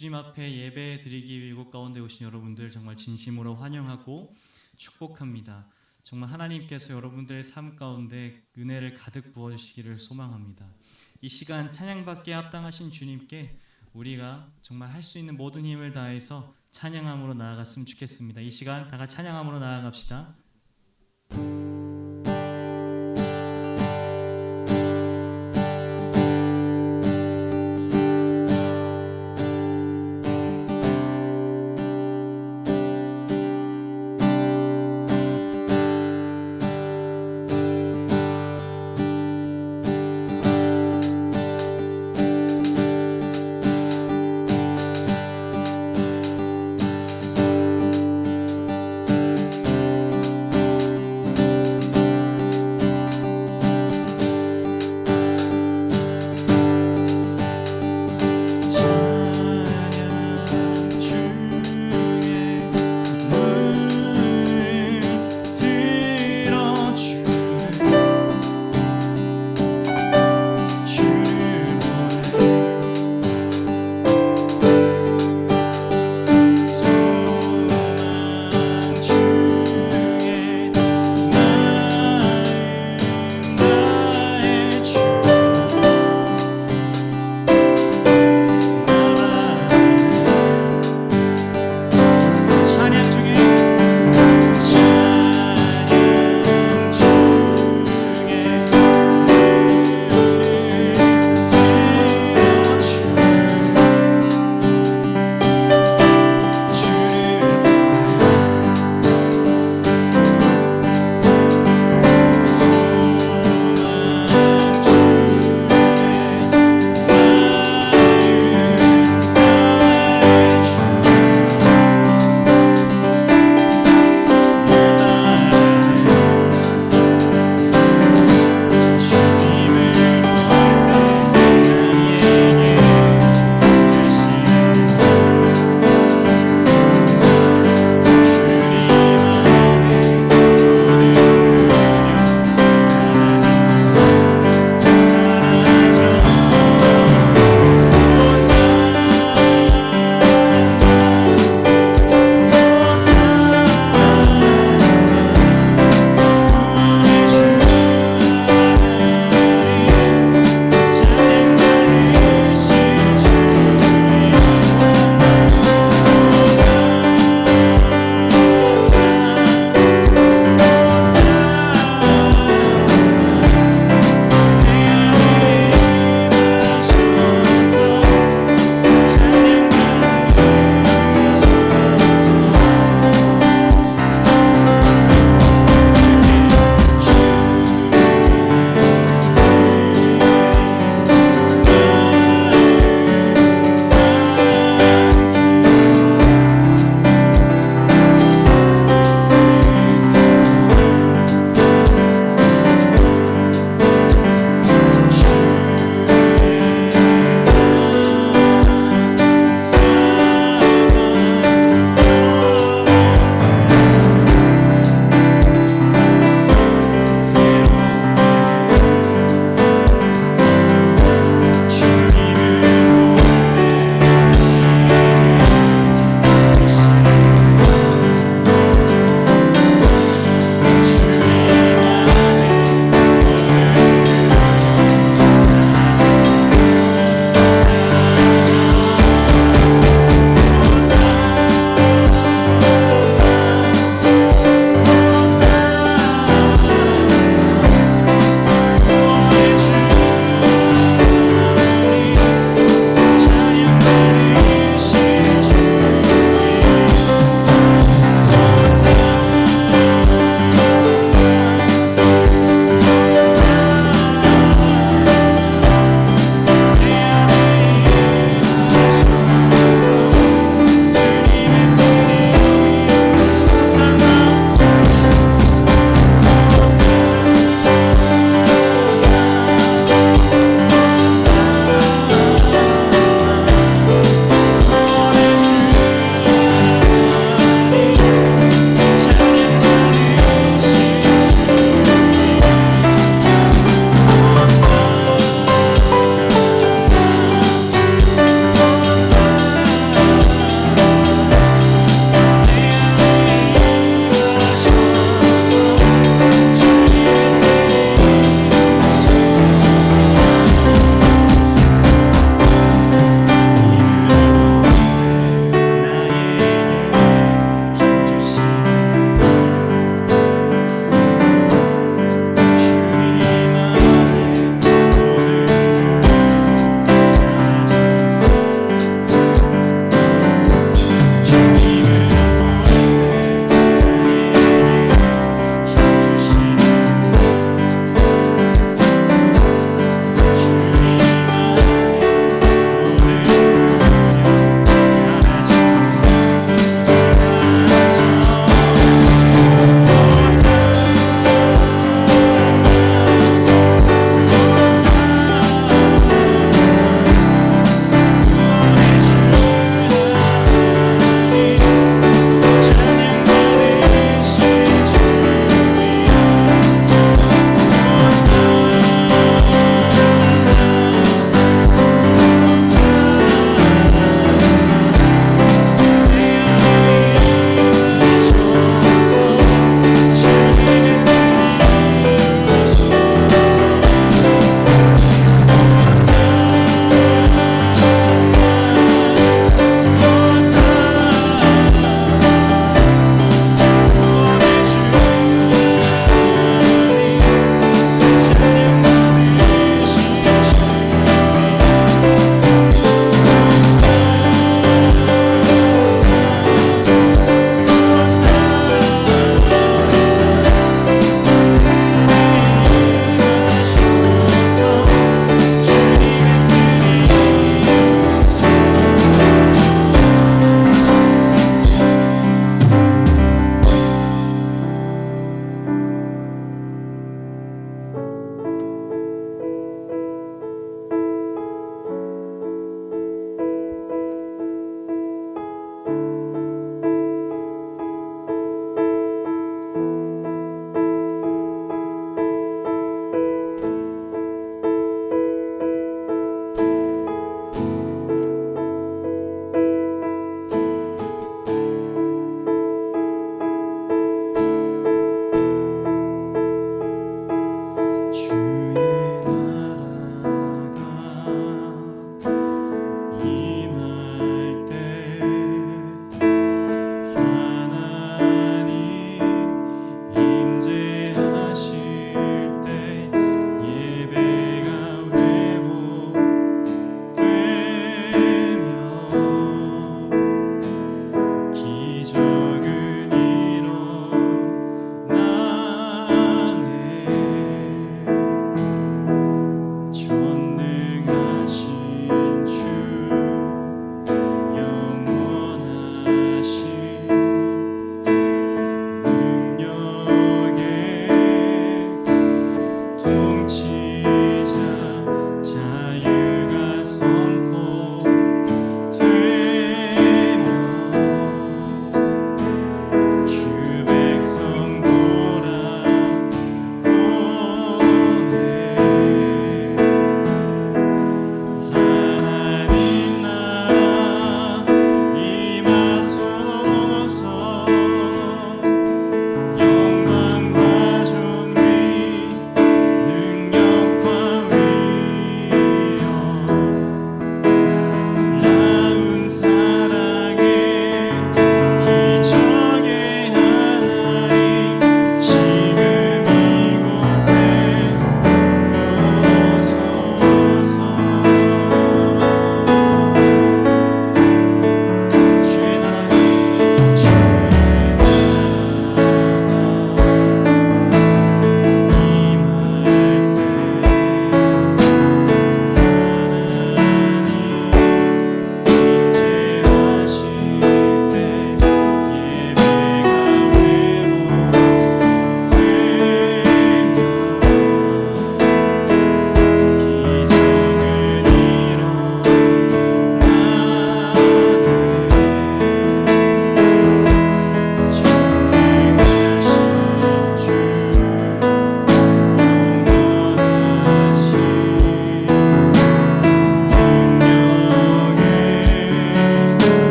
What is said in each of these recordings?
주님 앞에 예배 드리기 위해 이곳 가운데 오신 여러분들 정말 진심으로 환영하고 축복합니다. 정말 하나님께서 여러분들의 삶 가운데 은혜를 가득 부어주시기를 소망합니다. 이 시간 찬양받기에 합당하신 주님께 우리가 정말 할 수 있는 모든 힘을 다해서 찬양함으로 나아갔으면 좋겠습니다. 이 시간 다 같이 찬양함으로 나아갑시다.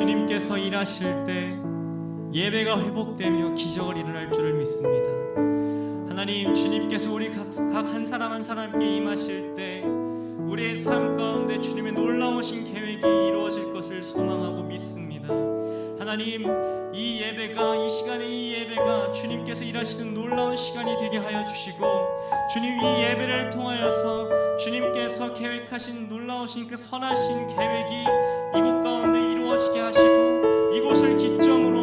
주님께서 일하실 때 예배가 회복되며 기적을 일어날 줄을 믿습니다. 하나님, 주님께서 우리 각 한 사람 한 사람께 임하실 때 우리의 삶 가운데 주님의 놀라우신 계획이 이루어질 것을 소망하고 믿습니다. 하나님, 이 예배가, 이 시간에 이 예배가 주님께서 일하시는 놀라운 시간이 되게 하여 주시고, 주님, 이 예배를 통하여서 주님께서 계획하신 놀라우신 그 선하신 계획이 이곳 가운데 이루어지게 하시고, 이곳을 기점으로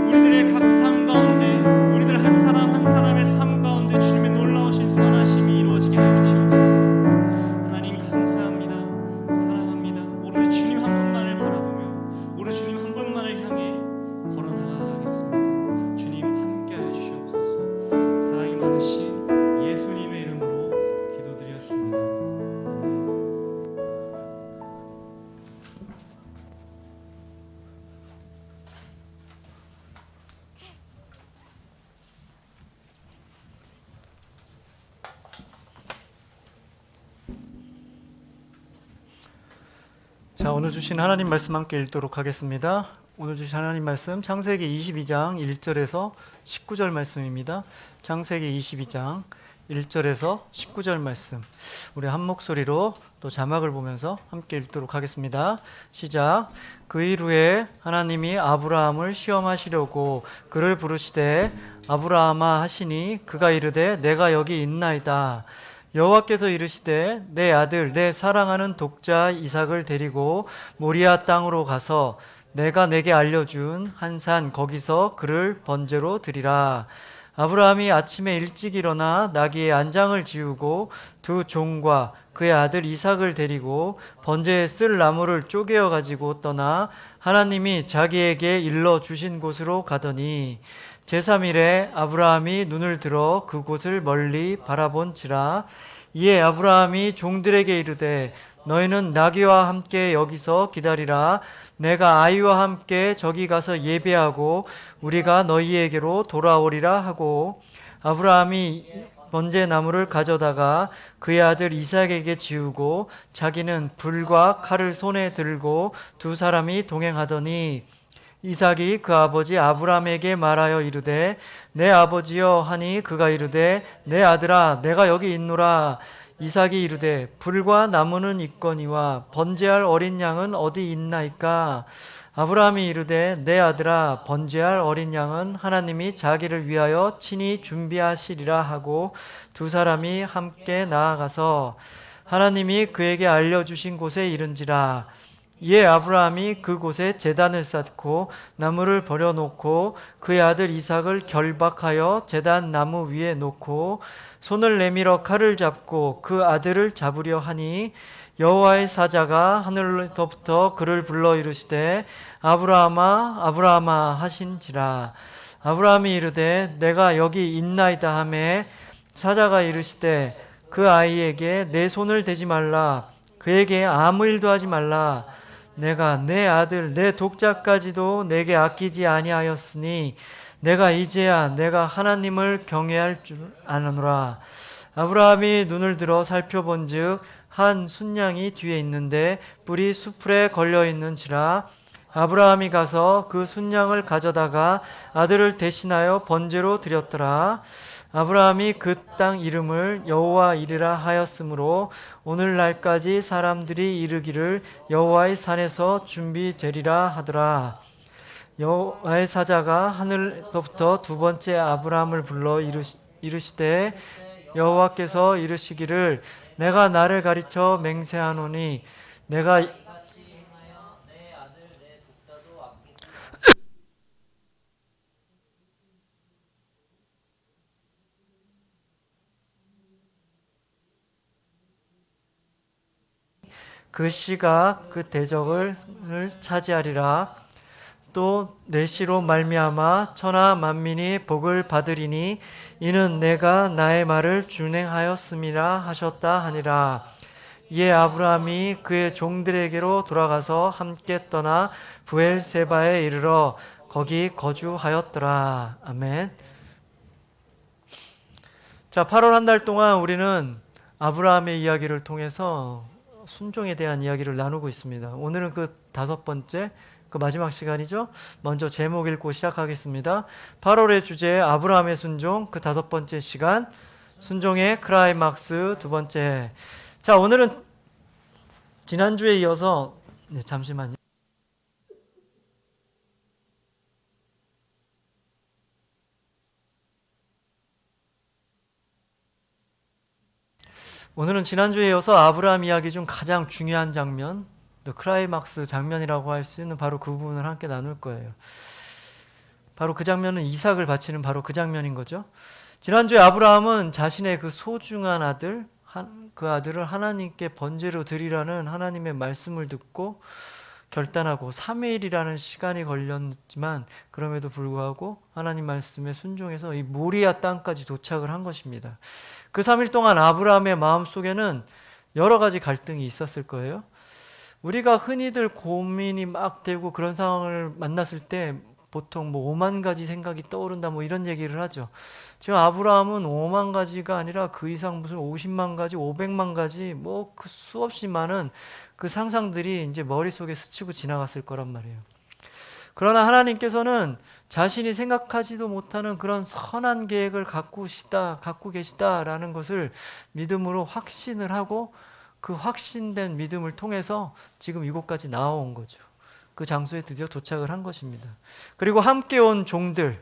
우리들의 각 삶 가운데, 우리들 한 사람 한 사람의 삶 가운데 주님의 놀라우신 선하심이 이루어지게 하여 주시옵소서. 하나님, 감사합니다. 사랑합니다. 오로지 주님 한 분만을 바라보며 오로지 주님 한 분만을 향해 걸어나가겠습니다. 주님 함께하여 주시옵소서. 사랑이 많으신 예수님의 이름으로 기도드렸습니다. 자, 오늘 주신 하나님 말씀 함께 읽도록 하겠습니다. 오늘 주신 하나님 말씀 창세기 22장 1절에서 19절 말씀입니다. 창세기 22장 1절에서 19절 말씀, 우리 한 목소리로 또 자막을 보면서 함께 읽도록 하겠습니다. 시작. 그 일 후에 하나님이 아브라함을 시험하시려고 그를 부르시되 아브라함아 하시니 그가 이르되 내가 여기 있나이다. 여호와께서 이르시되 내 아들 내 사랑하는 독자 이삭을 데리고 모리아 땅으로 가서 내가 내게 알려준 한 산 거기서 그를 번제로 드리라. 아브라함이 아침에 일찍 일어나 나귀의 안장을 지우고 두 종과 그의 아들 이삭을 데리고 번제에 쓸 나무를 쪼개어 가지고 떠나 하나님이 자기에게 일러 주신 곳으로 가더니 제3일에 아브라함이 눈을 들어 그곳을 멀리 바라본지라. 이에 아브라함이 종들에게 이르되 너희는 나귀와 함께 여기서 기다리라. 내가 아이와 함께 저기 가서 예배하고 우리가 너희에게로 돌아오리라 하고, 아브라함이 번제 나무를 가져다가 그의 아들 이삭에게 지우고 자기는 불과 칼을 손에 들고 두 사람이 동행하더니 이삭이 그 아버지 아브라함에게 말하여 이르되 내 아버지여 하니 그가 이르되 내 아들아 내가 여기 있노라. 이삭이 이르되 불과 나무는 있거니와 번제할 어린 양은 어디 있나이까. 아브라함이 이르되 내 아들아 번제할 어린 양은 하나님이 자기를 위하여 친히 준비하시리라 하고 두 사람이 함께 나아가서 하나님이 그에게 알려주신 곳에 이른지라. 이에 아브라함이 그곳에 제단을 쌓고 나무를 버려놓고 그의 아들 이삭을 결박하여 제단 나무 위에 놓고 손을 내밀어 칼을 잡고 그 아들을 잡으려 하니 여호와의 사자가 하늘로부터 그를 불러 이르시되 아브라함아 아브라함아 하신지라. 아브라함이 이르되 내가 여기 있나이다 하매 사자가 이르시되 그 아이에게 내 손을 대지 말라. 그에게 아무 일도 하지 말라. 내가 내 아들 내 독자까지도 내게 아끼지 아니하였으니 내가 이제야 내가 하나님을 경외할 줄 아노라. 아브라함이 눈을 들어 살펴본즉 한 순양이 뒤에 있는데 뿔이 수풀에 걸려 있는지라. 아브라함이 가서 그 순양을 가져다가 아들을 대신하여 번제로 드렸더라. 아브라함이 그 땅 이름을 여호와 이르라 하였으므로 오늘날까지 사람들이 이르기를 여호와의 산에서 준비되리라 하더라. 여호와의 사자가 하늘에서부터 두 번째 아브라함을 불러 이르시되 여호와께서 이르시기를 내가 나를 가리쳐 맹세하노니 내가 그 씨가 그 대적을 차지하리라. 또 내 씨로 말미암아 천하 만민이 복을 받으리니 이는 내가 나의 말을 준행하였음이라 하셨다 하니라. 이에 아브라함이 그의 종들에게로 돌아가서 함께 떠나 부엘세바에 이르러 거기 거주하였더라. 아멘. 자, 8월 한 달 동안 우리는 아브라함의 이야기를 통해서 순종에 대한 이야기를 나누고 있습니다. 오늘은 그 다섯 번째, 그 마지막 시간이죠. 먼저 제목 읽고 시작하겠습니다. 8월의 주제 아브라함의 순종, 그 5번째 시간 순종의 클라이막스 2번째. 자, 오늘은 지난주에 이어서 잠시만요. 오늘은 지난주에 이어서 아브라함 이야기 중 가장 중요한 장면, 클라이막스 장면이라고 할 수 있는 바로 그 부분을 함께 나눌 거예요. 바로 그 장면은 이삭을 바치는 바로 그 장면인 거죠. 지난주에 아브라함은 자신의 그 소중한 아들, 그 아들을 하나님께 번제로 드리라는 하나님의 말씀을 듣고 결단하고 3일이라는 시간이 걸렸지만 그럼에도 불구하고 하나님 말씀에 순종해서 이 모리아 땅까지 도착을 한 것입니다. 그 3일 동안 아브라함의 마음속에는 여러 가지 갈등이 있었을 거예요. 우리가 흔히들 고민이 막 되고 그런 상황을 만났을 때 보통 5만 가지 생각이 떠오른다 이런 얘기를 하죠. 지금 아브라함은 5만 가지가 아니라 그 이상 무슨 50만 가지, 500만 가지 그 수없이 많은 그 상상들이 이제 머릿속에 스치고 지나갔을 거란 말이에요. 그러나 하나님께서는 자신이 생각하지도 못하는 그런 선한 계획을 갖고 계시다라는 것을 믿음으로 확신을 하고 그 확신된 믿음을 통해서 지금 이곳까지 나온 거죠. 그 장소에 드디어 도착을 한 것입니다. 그리고 함께 온 종들,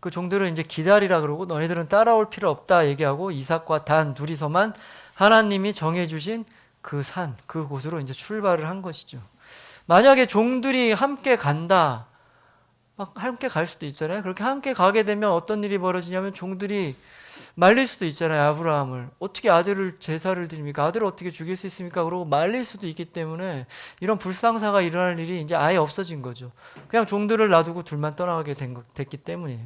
그 종들은 이제 기다리라 그러고 너희들은 따라올 필요 없다 얘기하고 이삭과 단 둘이서만 하나님이 정해주신 그 산, 그곳으로 이제 출발을 한 것이죠. 만약에 종들이 함께 간다, 함께 갈 수도 있잖아요. 그렇게 함께 가게 되면 어떤 일이 벌어지냐면 종들이 말릴 수도 있잖아요. 아브라함을 어떻게 아들을 제사를 드립니까? 아들을 어떻게 죽일 수 있습니까? 그러고 말릴 수도 있기 때문에 이런 불상사가 일어날 일이 이제 아예 없어진 거죠. 그냥 종들을 놔두고 둘만 떠나가게 됐기 때문이에요.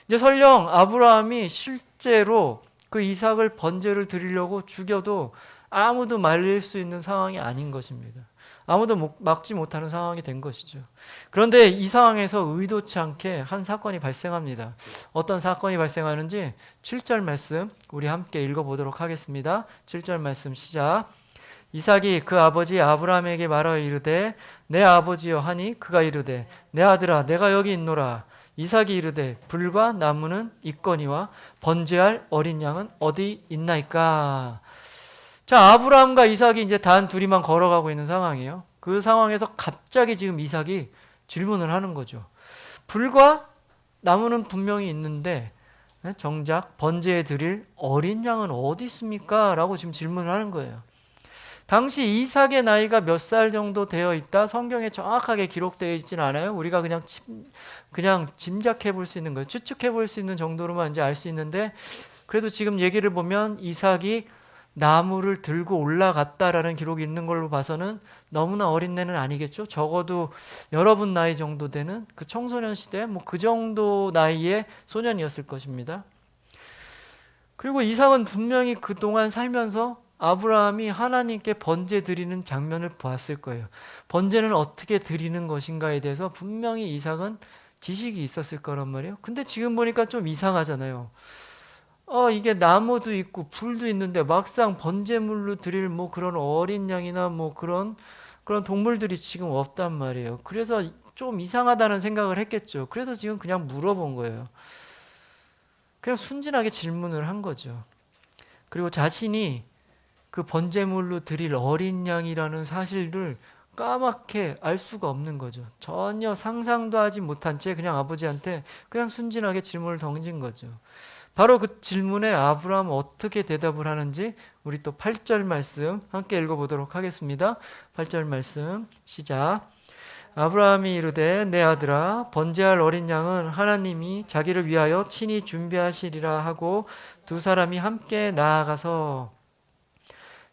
이제 설령 아브라함이 실제로 그 이삭을 번제를 드리려고 죽여도 아무도 말릴 수 있는 상황이 아닌 것입니다. 아무도 막지 못하는 상황이 된 것이죠. 그런데 이 상황에서 의도치 않게 한 사건이 발생합니다. 어떤 사건이 발생하는지 7절 말씀 우리 함께 읽어보도록 하겠습니다. 7절 말씀 시작. 이삭이 그 아버지 아브라함에게 말하여 이르되 내 아버지여 하니 그가 이르되 내 아들아 내가 여기 있노라. 이삭이 이르되 불과 나무는 있거니와 번제할 어린 양은 어디 있나이까. 자, 아브라함과 이삭이 이제 단 둘이만 걸어가고 있는 상황이에요. 그 상황에서 갑자기 지금 이삭이 질문을 하는 거죠. 불과 나무는 분명히 있는데 정작 번제에 드릴 어린 양은 어디 있습니까? 라고 지금 질문을 하는 거예요. 당시 이삭의 나이가 몇 살 정도 되어 있다 성경에 정확하게 기록되어 있지는 않아요. 우리가 그냥 짐작해 볼 수 있는 거예요. 추측해 볼 수 있는 정도로만 이제 알 수 있는데 그래도 지금 얘기를 보면 이삭이 나무를 들고 올라갔다라는 기록이 있는 걸로 봐서는 너무나 어린 애는 아니겠죠. 적어도 여러분 나이 정도 되는 그 청소년 시대 그 정도 나이의 소년이었을 것입니다. 그리고 이삭은 분명히 그동안 살면서 아브라함이 하나님께 번제 드리는 장면을 보았을 거예요. 번제는 어떻게 드리는 것인가에 대해서 분명히 이삭은 지식이 있었을 거란 말이에요. 근데 지금 보니까 좀 이상하잖아요. 이게 나무도 있고 불도 있는데 막상 번제물로 드릴 그런 어린 양이나 그런 동물들이 지금 없단 말이에요. 그래서 좀 이상하다는 생각을 했겠죠. 그래서 지금 그냥 물어본 거예요. 그냥 순진하게 질문을 한 거죠. 그리고 자신이 그 번제물로 드릴 어린 양이라는 사실을 까맣게 알 수가 없는 거죠. 전혀 상상도 하지 못한 채 그냥 아버지한테 그냥 순진하게 질문을 던진 거죠. 바로 그 질문에 아브라함은 어떻게 대답을 하는지 우리 또 8절 말씀 함께 읽어보도록 하겠습니다. 8절 말씀 시작. 아브라함이 이르되 내 아들아 번제할 어린 양은 하나님이 자기를 위하여 친히 준비하시리라 하고 두 사람이 함께 나아가서.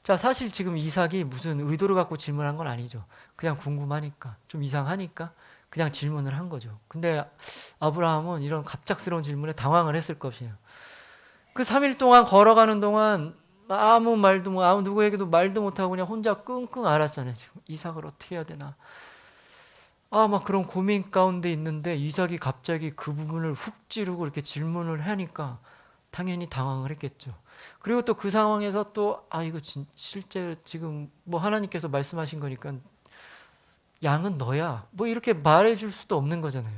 자, 사실 지금 이삭이 무슨 의도를 갖고 질문한 건 아니죠. 그냥 궁금하니까 좀 이상하니까 그냥 질문을 한 거죠. 근데 아브라함은 이런 갑작스러운 질문에 당황을 했을 것이에요. 그 3일 동안 걸어가는 동안 아무 누구에게도 말도 못하고 그냥 혼자 끙끙 앓았잖아요. 지금 이삭을 어떻게 해야 되나. 막 그런 고민 가운데 있는데 이삭이 갑자기 그 부분을 훅 찌르고 이렇게 질문을 하니까 당연히 당황을 했겠죠. 그리고 또 그 상황에서 또 이거 실제 지금 하나님께서 말씀하신 거니까 양은 너야. 뭐 이렇게 말해줄 수도 없는 거잖아요.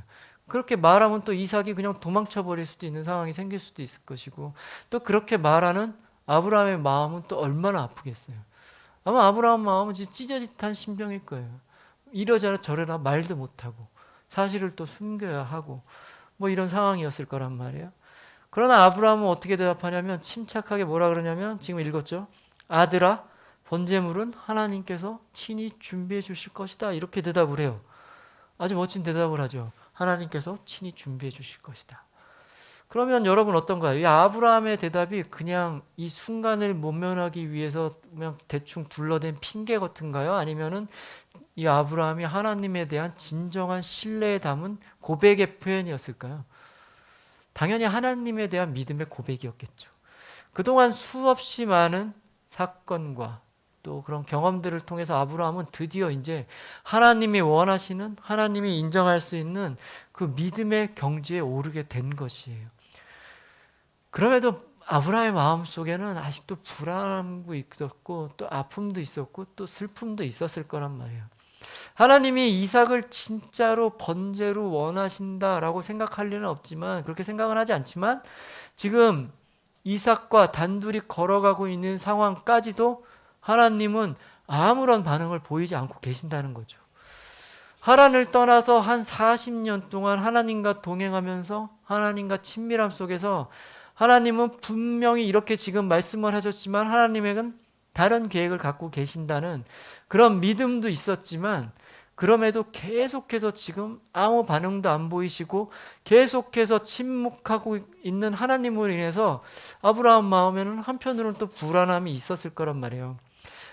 그렇게 말하면 또 이삭이 그냥 도망쳐 버릴 수도 있는 상황이 생길 수도 있을 것이고, 또 그렇게 말하는 아브라함의 마음은 또 얼마나 아프겠어요. 아마 아브라함 마음은 진짜 찢어짓한 심정일 거예요. 이러저러 저러라 말도 못하고 사실을 또 숨겨야 하고 뭐 이런 상황이었을 거란 말이에요. 그러나 아브라함은 어떻게 대답하냐면 침착하게 뭐라 그러냐면 지금 읽었죠. 아들아, 번제물은 하나님께서 친히 준비해 주실 것이다. 이렇게 대답을 해요. 아주 멋진 대답을 하죠. 하나님께서 친히 준비해 주실 것이다. 그러면 여러분 어떤가요? 이 아브라함의 대답이 그냥 이 순간을 모면하기 위해서 그냥 대충 둘러댄 핑계 같은가요? 아니면은 이 아브라함이 하나님에 대한 진정한 신뢰에 담은 고백의 표현이었을까요? 당연히 하나님에 대한 믿음의 고백이었겠죠. 그동안 수없이 많은 사건과 또 그런 경험들을 통해서 아브라함은 드디어 이제 하나님이 원하시는, 하나님이 인정할 수 있는 그 믿음의 경지에 오르게 된 것이에요. 그럼에도 아브라함의 마음속에는 아직도 불안함도 있었고 또 아픔도 있었고 또 슬픔도 있었을 거란 말이에요. 하나님이 이삭을 진짜로 번제로 원하신다라고 생각할 리는 없지만, 그렇게 생각은 하지 않지만 지금 이삭과 단둘이 걸어가고 있는 상황까지도 하나님은 아무런 반응을 보이지 않고 계신다는 거죠. 하란을 떠나서 한 40년 동안 하나님과 동행하면서 하나님과 친밀함 속에서 하나님은 분명히 이렇게 지금 말씀을 하셨지만 하나님에겐 다른 계획을 갖고 계신다는 그런 믿음도 있었지만, 그럼에도 계속해서 지금 아무 반응도 안 보이시고 계속해서 침묵하고 있는 하나님으로 인해서 아브라함 마음에는 한편으로는 또 불안함이 있었을 거란 말이에요.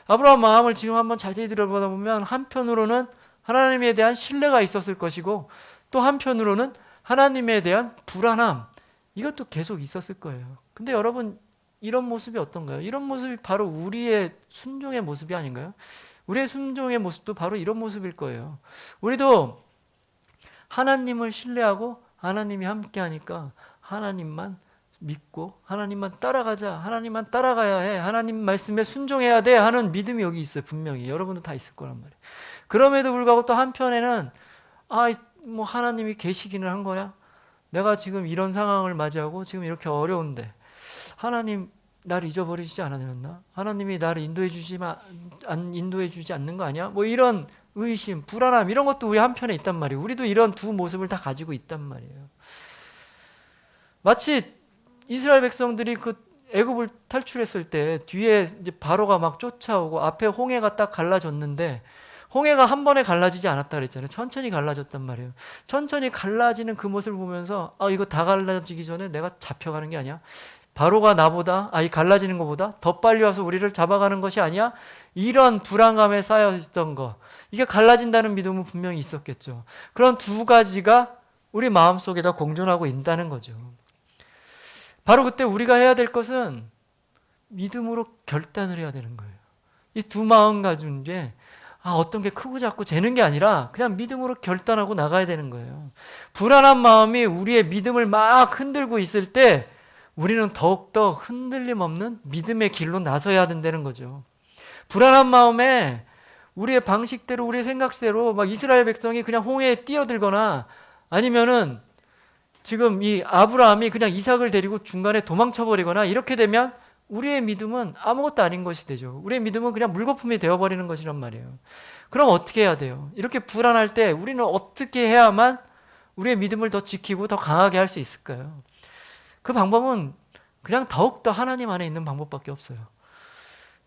아브라함 마음을 지금 한번 자세히 들여다보다 보면 한편으로는 하나님에 대한 신뢰가 있었을 것이고 또 한편으로는 하나님에 대한 불안함, 이것도 계속 있었을 거예요. 근데 여러분, 이런 모습이 어떤가요? 이런 모습이 바로 우리의 순종의 모습이 아닌가요? 우리의 순종의 모습도 바로 이런 모습일 거예요. 우리도 하나님을 신뢰하고 하나님이 함께 하니까 하나님만 믿고 하나님만 따라가자, 하나님만 따라가야 해, 하나님 말씀에 순종해야 돼 하는 믿음이 여기 있어요. 분명히 여러분도 다 있을 거란 말이에요. 그럼에도 불구하고 또 한편에는 뭐 하나님이 계시기는 한 거야? 내가 지금 이런 상황을 맞이하고 지금 이렇게 어려운데 하나님 나를 잊어버리시지 않았나? 하나님이 나를 인도해 주지 않는 거 아니야? 뭐 이런 의심, 불안함, 이런 것도 우리 한편에 있단 말이에요. 우리도 이런 두 모습을 다 가지고 있단 말이에요. 마치 이스라엘 백성들이 그 애굽을 탈출했을 때 뒤에 이제 바로가 막 쫓아오고 앞에 홍해가 딱 갈라졌는데, 홍해가 한 번에 갈라지지 않았다 그랬잖아요. 천천히 갈라졌단 말이에요. 천천히 갈라지는 그 모습을 보면서 이거 다 갈라지기 전에 내가 잡혀가는 게 아니야? 바로가 나보다, 이 갈라지는 것보다 더 빨리 와서 우리를 잡아가는 것이 아니야? 이런 불안감에 쌓여 있던 거, 이게 갈라진다는 믿음은 분명히 있었겠죠. 그런 두 가지가 우리 마음속에다 공존하고 있다는 거죠. 바로 그때 우리가 해야 될 것은 믿음으로 결단을 해야 되는 거예요. 이 두 마음가짐 중에 어떤 게 크고 작고 재는 게 아니라 그냥 믿음으로 결단하고 나가야 되는 거예요. 불안한 마음이 우리의 믿음을 막 흔들고 있을 때 우리는 더욱더 흔들림 없는 믿음의 길로 나서야 된다는 거죠. 불안한 마음에 우리의 방식대로, 우리의 생각대로 막 이스라엘 백성이 그냥 홍해에 뛰어들거나 아니면은 지금 이 아브라함이 그냥 이삭을 데리고 중간에 도망쳐버리거나 이렇게 되면 우리의 믿음은 아무것도 아닌 것이 되죠. 우리의 믿음은 그냥 물거품이 되어버리는 것이란 말이에요. 그럼 어떻게 해야 돼요? 이렇게 불안할 때 우리는 어떻게 해야만 우리의 믿음을 더 지키고 더 강하게 할 수 있을까요? 그 방법은 그냥 더욱더 하나님 안에 있는 방법밖에 없어요.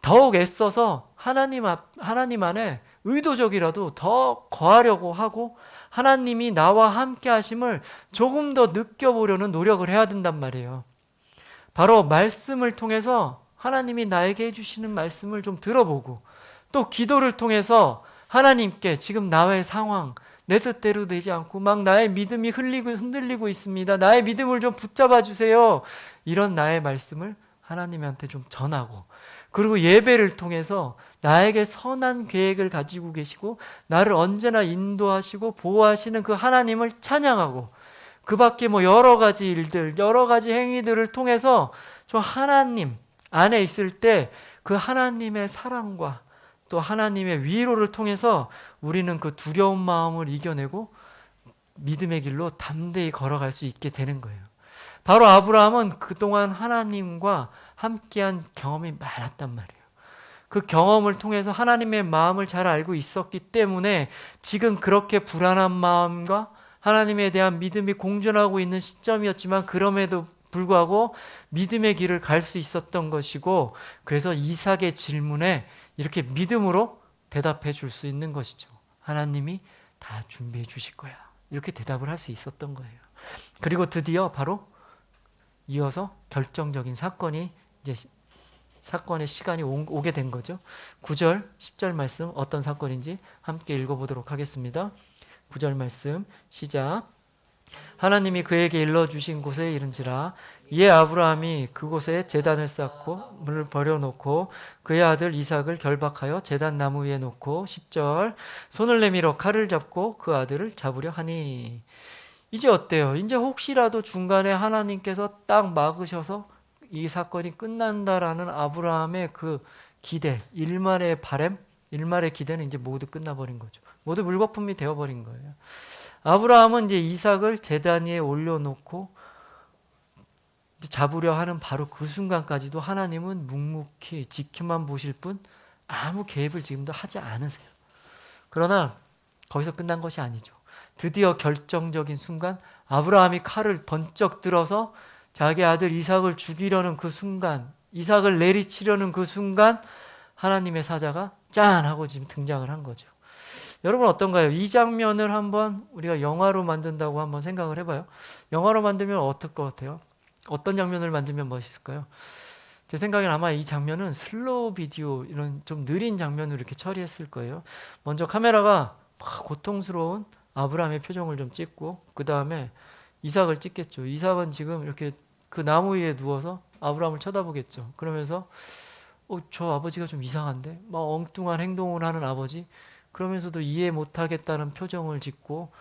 더욱 애써서 하나님 안에 의도적이라도 더 거하려고 하고 하나님이 나와 함께 하심을 조금 더 느껴보려는 노력을 해야 된단 말이에요. 바로 말씀을 통해서 하나님이 나에게 해주시는 말씀을 좀 들어보고, 또 기도를 통해서 하나님께 지금 나의 상황, 내 뜻대로 되지 않고 막 나의 믿음이 흔들리고 있습니다. 나의 믿음을 좀 붙잡아 주세요. 이런 나의 말씀을 하나님한테 좀 전하고, 그리고 예배를 통해서 나에게 선한 계획을 가지고 계시고 나를 언제나 인도하시고 보호하시는 그 하나님을 찬양하고, 그 밖에 뭐 여러 가지 일들, 여러 가지 행위들을 통해서 좀 하나님 안에 있을 때 그 하나님의 사랑과 또 또 하나님의 위로를 통해서 우리는 그 두려운 마음을 이겨내고 믿음의 길로 담대히 걸어갈 수 있게 되는 거예요. 바로 아브라함은 그동안 하나님과 함께한 경험이 많았단 말이에요. 그 경험을 통해서 하나님의 마음을 잘 알고 있었기 때문에 지금 그렇게 불안한 마음과 하나님에 대한 믿음이 공존하고 있는 시점이었지만 그럼에도 불구하고 믿음의 길을 갈 수 있었던 것이고, 그래서 이삭의 질문에 이렇게 믿음으로 대답해 줄 수 있는 것이죠. 하나님이 다 준비해 주실 거야. 이렇게 대답을 할 수 있었던 거예요. 그리고 드디어 바로 이어서 결정적인 사건의 시간이 오게 된 거죠. 9절, 10절 말씀 어떤 사건인지 함께 읽어보도록 하겠습니다. 9절 말씀 시작. 하나님이 그에게 일러주신 곳에 이른지라 이에 아브라함이 그곳에 제단을 쌓고 물을 버려놓고 그의 아들 이삭을 결박하여 제단 나무 위에 놓고 10절 손을 내밀어 칼을 잡고 그 아들을 잡으려 하니. 이제 어때요? 이제 혹시라도 중간에 하나님께서 딱 막으셔서 이 사건이 끝난다라는 아브라함의 그 기대, 일말의 바람, 일말의 기대는 이제 모두 끝나버린 거죠. 모두 물거품이 되어버린 거예요. 아브라함은 이제 이삭을 제단 위에 올려놓고 잡으려 하는 바로 그 순간까지도 하나님은 묵묵히 지켜만 보실 뿐 아무 개입을 지금도 하지 않으세요. 그러나 거기서 끝난 것이 아니죠. 드디어 결정적인 순간 아브라함이 칼을 번쩍 들어서 자기 아들 이삭을 죽이려는 그 순간, 이삭을 내리치려는 그 순간 하나님의 사자가 짠 하고 지금 등장을 한 거죠. 여러분 어떤가요? 이 장면을 한번 우리가 영화로 만든다고 한번 생각을 해봐요. 영화로 만들면 어떨 것 같아요? 어떤 장면을 만들면 멋있을까요? 제 생각엔 아마 이 장면은 슬로우 비디오, 이런 좀 느린 장면으로 이렇게 처리했을 거예요. 먼저 카메라가 막 고통스러운 아브라함의 표정을 좀 찍고 그 다음에 이삭을 찍겠죠. 이삭은 지금 이렇게 그 나무 위에 누워서 아브라함을 쳐다보겠죠. 그러면서 저 아버지가 좀 이상한데? 막 엉뚱한 행동을 하는 아버지? 그러면서도 이해 못하겠다는 표정을 짓고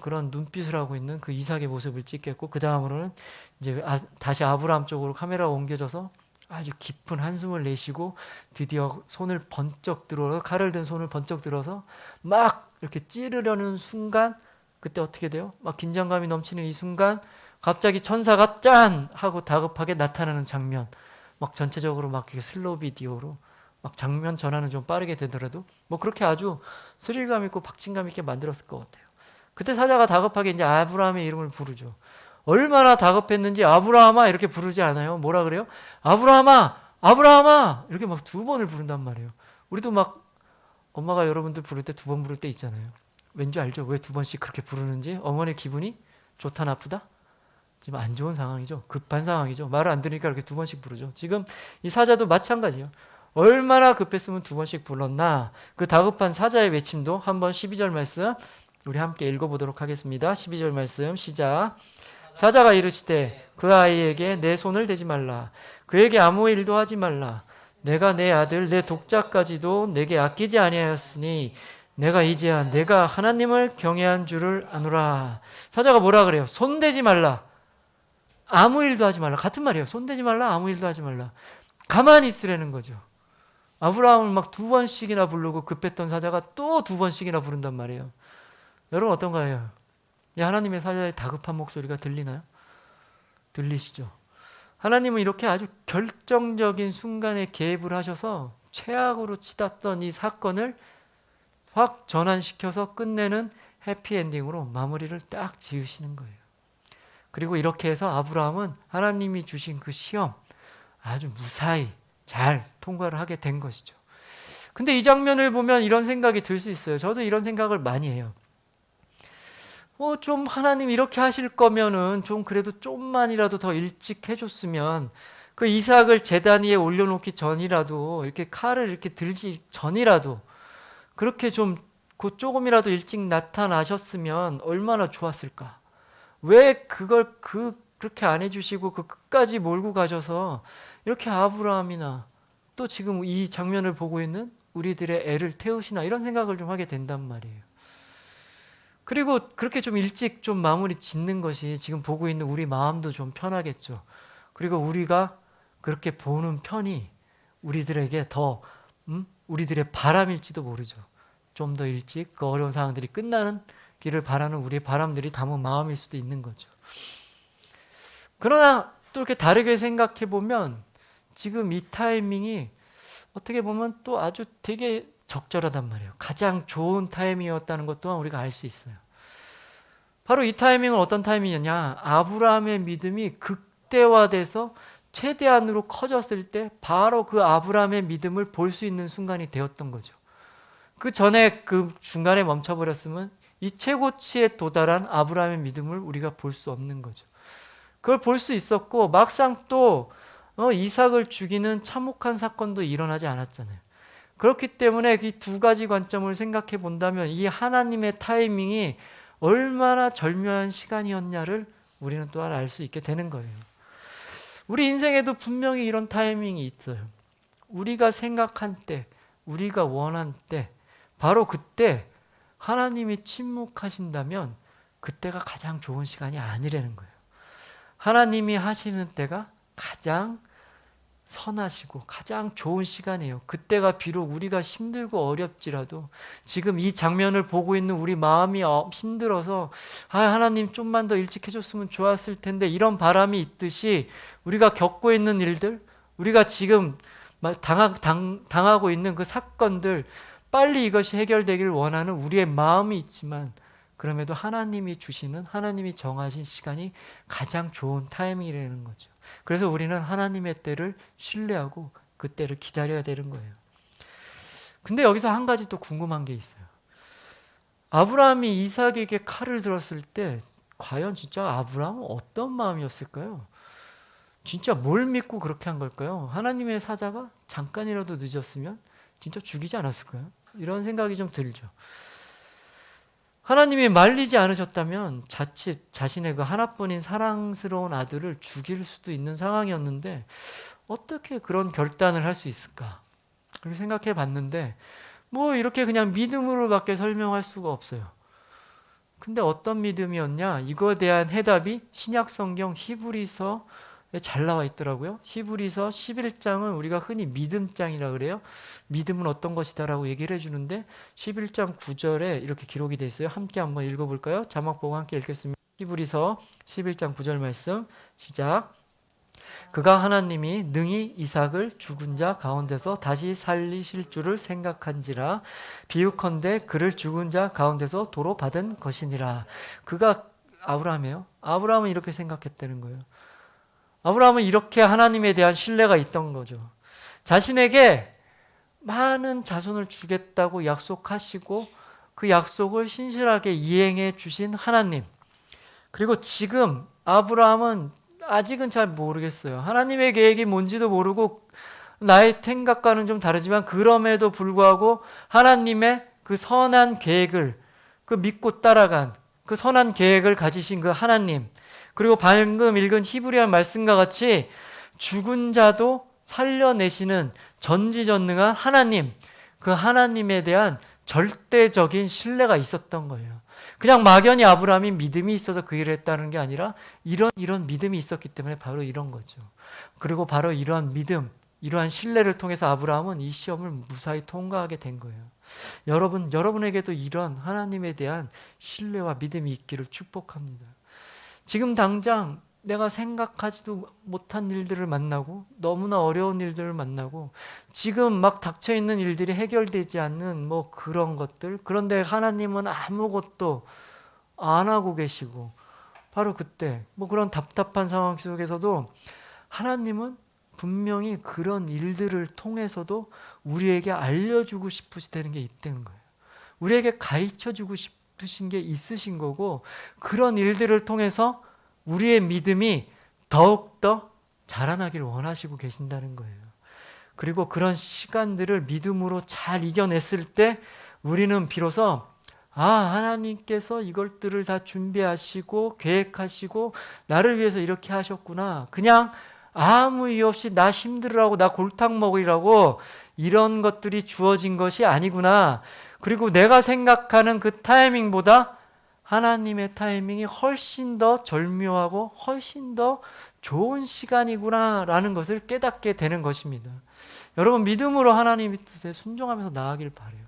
그런 눈빛을 하고 있는 그 이삭의 모습을 찍겠고, 그 다음으로는 이제 다시 아브라함 쪽으로 카메라가 옮겨져서 아주 깊은 한숨을 내쉬고 드디어 손을 번쩍 들어서 칼을 든 손을 번쩍 들어서 막 이렇게 찌르려는 순간, 그때 어떻게 돼요? 막 긴장감이 넘치는 이 순간 갑자기 천사가 짠 하고 다급하게 나타나는 장면, 막 전체적으로 막 이렇게 슬로우 비디오로 막 장면 전환은 좀 빠르게 되더라도 뭐 그렇게 아주 스릴감 있고 박진감 있게 만들었을 것 같아요. 그때 사자가 다급하게 이제 아브라함의 이름을 부르죠. 얼마나 다급했는지 아브라함아 이렇게 부르지 않아요. 뭐라 그래요? 아브라함아, 아브라함아 이렇게 막 2번을 부른단 말이에요. 우리도 막 엄마가 여러분들 부를 때 2번 부를 때 있잖아요. 왠지 알죠? 왜 2번씩 그렇게 부르는지? 어머니 기분이 좋다 나쁘다? 지금 안 좋은 상황이죠. 급한 상황이죠. 말을 안 들으니까 이렇게 2번씩 부르죠. 지금 이 사자도 마찬가지예요. 얼마나 급했으면 2번씩 불렀나. 그 다급한 사자의 외침도 한번 12절 말씀 우리 함께 읽어보도록 하겠습니다. 12절 말씀 시작. 사자가 이르시되 그 아이에게 내 손을 대지 말라. 그에게 아무 일도 하지 말라. 내가 내 아들 내 독자까지도 내게 아끼지 아니하였으니 내가 이제야 내가 하나님을 경외한 줄을 아노라. 사자가 뭐라 그래요? 손대지 말라. 아무 일도 하지 말라. 같은 말이에요. 손대지 말라. 아무 일도 하지 말라. 가만히 있으라는 거죠. 아브라함을 막 2번씩이나 부르고 급했던 사자가 또 2번씩이나 부른단 말이에요. 여러분 어떤가요? 이 하나님의 사자의 다급한 목소리가 들리나요? 들리시죠? 하나님은 이렇게 아주 결정적인 순간에 개입을 하셔서 최악으로 치닫던 이 사건을 확 전환시켜서 끝내는 해피엔딩으로 마무리를 딱 지으시는 거예요. 그리고 이렇게 해서 아브라함은 하나님이 주신 그 시험 아주 무사히 잘 통과를 하게 된 것이죠. 근데 이 장면을 보면 이런 생각이 들 수 있어요. 저도 이런 생각을 많이 해요. 좀 하나님 이렇게 하실 거면은 좀 그래도 좀만이라도 더 일찍 해줬으면, 그 이삭을 제단 위에 올려놓기 전이라도, 이렇게 칼을 이렇게 들지 전이라도 그렇게 좀 조금이라도 일찍 나타나셨으면 얼마나 좋았을까. 왜 그걸 그렇게 안 해주시고 그 끝까지 몰고 가셔서 이렇게 아브라함이나 또 지금 이 장면을 보고 있는 우리들의 애를 태우시나, 이런 생각을 좀 하게 된단 말이에요. 그리고 그렇게 좀 일찍 좀 마무리 짓는 것이 지금 보고 있는 우리 마음도 좀 편하겠죠. 그리고 우리가 그렇게 보는 편이 우리들에게 더 우리들의 바람일지도 모르죠. 좀 더 일찍 그 어려운 상황들이 끝나는 길을 바라는 우리의 바람들이 담은 마음일 수도 있는 거죠. 그러나 또 이렇게 다르게 생각해 보면 지금 이 타이밍이 어떻게 보면 또 아주 되게 적절하단 말이에요. 가장 좋은 타이밍이었다는 것 또한 우리가 알 수 있어요. 바로 이 타이밍은 어떤 타이밍이었냐? 아브라함의 믿음이 극대화돼서 최대한으로 커졌을 때 바로 그 아브라함의 믿음을 볼 수 있는 순간이 되었던 거죠. 그 전에 그 중간에 멈춰버렸으면 이 최고치에 도달한 아브라함의 믿음을 우리가 볼 수 없는 거죠. 그걸 볼 수 있었고 막상 또 이삭을 죽이는 참혹한 사건도 일어나지 않았잖아요. 그렇기 때문에 이 두 가지 관점을 생각해 본다면 이 하나님의 타이밍이 얼마나 절묘한 시간이었냐를 우리는 또한 알 수 있게 되는 거예요. 우리 인생에도 분명히 이런 타이밍이 있어요. 우리가 생각한 때, 우리가 원한 때, 바로 그때 하나님이 침묵하신다면 그때가 가장 좋은 시간이 아니라는 거예요. 하나님이 하시는 때가 가장 선하시고 가장 좋은 시간이에요. 그때가 비록 우리가 힘들고 어렵지라도 지금 이 장면을 보고 있는 우리 마음이 힘들어서 하나님 좀만 더 일찍 해줬으면 좋았을 텐데 이런 바람이 있듯이 우리가 겪고 있는 일들, 우리가 지금 당하고 있는 그 사건들 빨리 이것이 해결되길 원하는 우리의 마음이 있지만 그럼에도 하나님이 주시는 하나님이 정하신 시간이 가장 좋은 타이밍이라는 거죠. 그래서 우리는 하나님의 때를 신뢰하고 그 때를 기다려야 되는 거예요. 근데 여기서 한 가지 또 궁금한 게 있어요. 아브라함이 이삭에게 칼을 들었을 때 과연 진짜 아브라함은 어떤 마음이었을까요? 진짜 뭘 믿고 그렇게 한 걸까요? 하나님의 사자가 잠깐이라도 늦었으면 진짜 죽이지 않았을까요? 이런 생각이 좀 들죠. 하나님이 말리지 않으셨다면 자칫 자신의 그 하나뿐인 사랑스러운 아들을 죽일 수도 있는 상황이었는데 어떻게 그런 결단을 할 수 있을까? 그렇게 생각해 봤는데 뭐 이렇게 그냥 믿음으로밖에 설명할 수가 없어요. 근데 어떤 믿음이었냐? 이거에 대한 해답이 신약 성경 히브리서에 잘 나와 있더라고요. 히브리서 11장은 우리가 흔히 믿음장이라고 그래요. 믿음은 어떤 것이다라고 얘기를 해주는데 11장 9절에 이렇게 기록이 되어 있어요. 함께 한번 읽어볼까요? 자막 보고 함께 읽겠습니다. 히브리서 11장 9절 말씀 시작. 그가 하나님이 능히 이삭을 죽은 자 가운데서 다시 살리실 줄을 생각한지라 비유컨대 그를 죽은 자 가운데서 도로 받은 것이니라. 그가 아브라함이에요. 아브라함은 이렇게 생각했다는 거예요. 아브라함은 이렇게 하나님에 대한 신뢰가 있던 거죠. 자신에게 많은 자손을 주겠다고 약속하시고 그 약속을 신실하게 이행해 주신 하나님. 그리고 지금 아브라함은 아직은 잘 모르겠어요. 하나님의 계획이 뭔지도 모르고 나의 생각과는 좀 다르지만 그럼에도 불구하고 하나님의 그 선한 계획을 그 믿고 따라간 그 선한 계획을 가지신 그 하나님, 그리고 방금 읽은 히브리서 말씀과 같이 죽은 자도 살려내시는 전지전능한 하나님, 그 하나님에 대한 절대적인 신뢰가 있었던 거예요. 그냥 막연히 아브라함이 믿음이 있어서 그 일을 했다는 게 아니라 이런 믿음이 있었기 때문에 바로 이런 거죠. 그리고 바로 이러한 믿음, 이러한 신뢰를 통해서 아브라함은 이 시험을 무사히 통과하게 된 거예요. 여러분에게도 이런 하나님에 대한 신뢰와 믿음이 있기를 축복합니다. 지금 당장 내가 생각하지도 못한 일들을 만나고 너무나 어려운 일들을 만나고 지금 막 닥쳐있는 일들이 해결되지 않는 뭐 그런 것들, 그런데 하나님은 아무것도 안 하고 계시고 바로 그때 뭐 그런 답답한 상황 속에서도 하나님은 분명히 그런 일들을 통해서도 우리에게 알려주고 싶으시다는 게 있다는 거예요. 우리에게 가르쳐주고 싶으신 게 있으신 거고 그런 일들을 통해서 우리의 믿음이 더욱더 자라나기를 원하시고 계신다는 거예요. 그리고 그런 시간들을 믿음으로 잘 이겨냈을 때 우리는 비로소 하나님께서 이것들을 다 준비하시고 계획하시고 나를 위해서 이렇게 하셨구나. 그냥 아무 이유 없이 나 힘들으라고 나 골탕 먹으라고 이런 것들이 주어진 것이 아니구나. 그리고 내가 생각하는 그 타이밍보다 하나님의 타이밍이 훨씬 더 절묘하고 훨씬 더 좋은 시간이구나 라는 것을 깨닫게 되는 것입니다. 여러분 믿음으로 하나님의 뜻에 순종하면서 나아가길 바라요.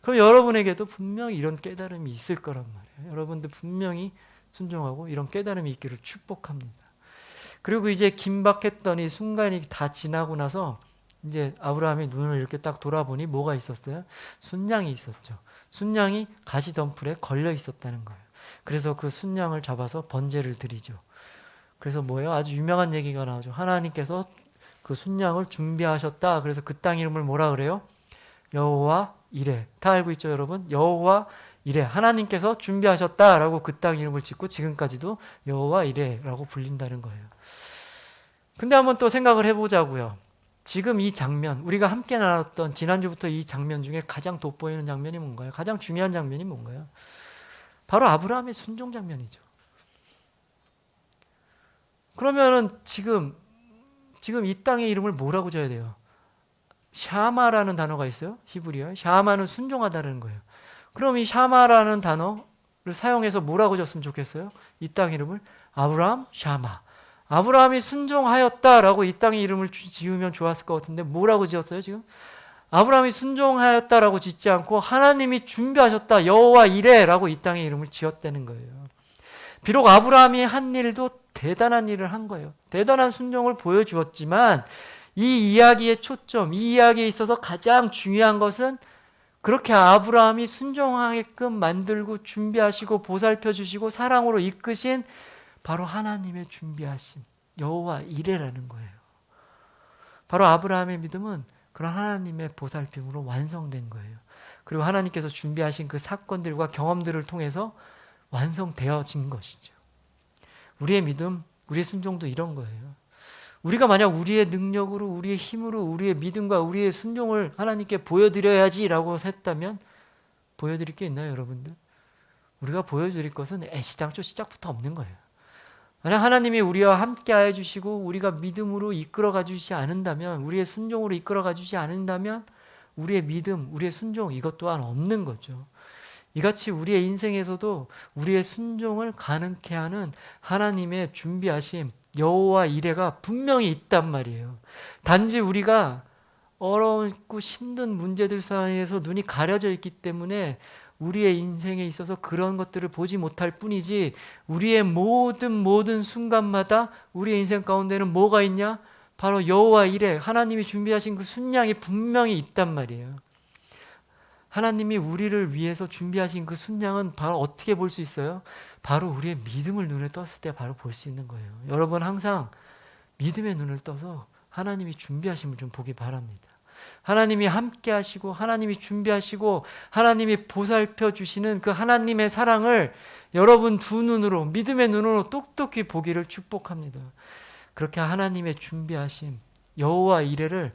그럼 여러분에게도 분명히 이런 깨달음이 있을 거란 말이에요. 여러분들 분명히 순종하고 이런 깨달음이 있기를 축복합니다. 그리고 이제 긴박했던 이 순간이 다 지나고 나서 이제 아브라함이 눈을 이렇게 딱 돌아보니 뭐가 있었어요? 순양이 있었죠. 순양이 가시덤불에 걸려 있었다는 거예요. 그래서 그 순양을 잡아서 번제를 드리죠. 그래서 뭐예요? 아주 유명한 얘기가 나오죠. 하나님께서 그 순양을 준비하셨다. 그래서 그 땅 이름을 뭐라 그래요? 여호와 이레. 다 알고 있죠, 여러분? 여호와 이레. 하나님께서 준비하셨다라고 그 땅 이름을 짓고 지금까지도 여호와 이레라고 불린다는 거예요. 근데 한번 또 생각을 해보자고요. 지금 이 장면, 우리가 함께 나눴던 지난주부터 이 장면 중에 가장 돋보이는 장면이 뭔가요? 가장 중요한 장면이 뭔가요? 바로 아브라함의 순종 장면이죠. 그러면은 지금 이 땅의 이름을 뭐라고 져야 돼요? 샤마라는 단어가 있어요. 히브리어에. 샤마는 순종하다는 거예요. 그럼 이 샤마라는 단어를 사용해서 뭐라고 졌으면 좋겠어요? 이 땅 이름을 아브라함 샤마. 아브라함이 순종하였다라고 이 땅의 이름을 지으면 좋았을 것 같은데 뭐라고 지었어요 지금? 아브라함이 순종하였다라고 짓지 않고 하나님이 준비하셨다 여호와 이레라고 이 땅의 이름을 지었다는 거예요. 비록 아브라함이 한 일도 대단한 일을 한 거예요. 대단한 순종을 보여주었지만 이 이야기의 초점, 이 이야기에 있어서 가장 중요한 것은 그렇게 아브라함이 순종하게끔 만들고 준비하시고 보살펴 주시고 사랑으로 이끄신 바로 하나님의 준비하심 여호와 이레라는 거예요. 바로 아브라함의 믿음은 그런 하나님의 보살핌으로 완성된 거예요. 그리고 하나님께서 준비하신 그 사건들과 경험들을 통해서 완성되어진 것이죠. 우리의 믿음, 우리의 순종도 이런 거예요. 우리가 만약 우리의 능력으로, 우리의 힘으로, 우리의 믿음과 우리의 순종을 하나님께 보여드려야지라고 했다면 보여드릴 게 있나요, 여러분들? 우리가 보여드릴 것은 애시당초 시작부터 없는 거예요. 만약 하나님이 우리와 함께 해주시고 우리가 믿음으로 이끌어가 주시지 않는다면, 우리의 순종으로 이끌어가 주시지 않는다면 우리의 믿음, 우리의 순종 이것 또한 없는 거죠. 이같이 우리의 인생에서도 우리의 순종을 가능케 하는 하나님의 준비하심 여호와 이레가 분명히 있단 말이에요. 단지 우리가 어렵고 힘든 문제들 사이에서 눈이 가려져 있기 때문에 우리의 인생에 있어서 그런 것들을 보지 못할 뿐이지 우리의 모든 순간마다 우리의 인생 가운데는 뭐가 있냐? 바로 여호와 이레 하나님이 준비하신 그 순양이 분명히 있단 말이에요. 하나님이 우리를 위해서 준비하신 그 순양은 바로 어떻게 볼 수 있어요? 바로 우리의 믿음을 눈에 떴을 때 바로 볼 수 있는 거예요. 여러분 항상 믿음의 눈을 떠서 하나님이 준비하심을 좀 보기 바랍니다. 하나님이 함께 하시고 하나님이 준비하시고 하나님이 보살펴 주시는 그 하나님의 사랑을 여러분 두 눈으로 믿음의 눈으로 똑똑히 보기를 축복합니다. 그렇게 하나님의 준비하심 여호와 이레를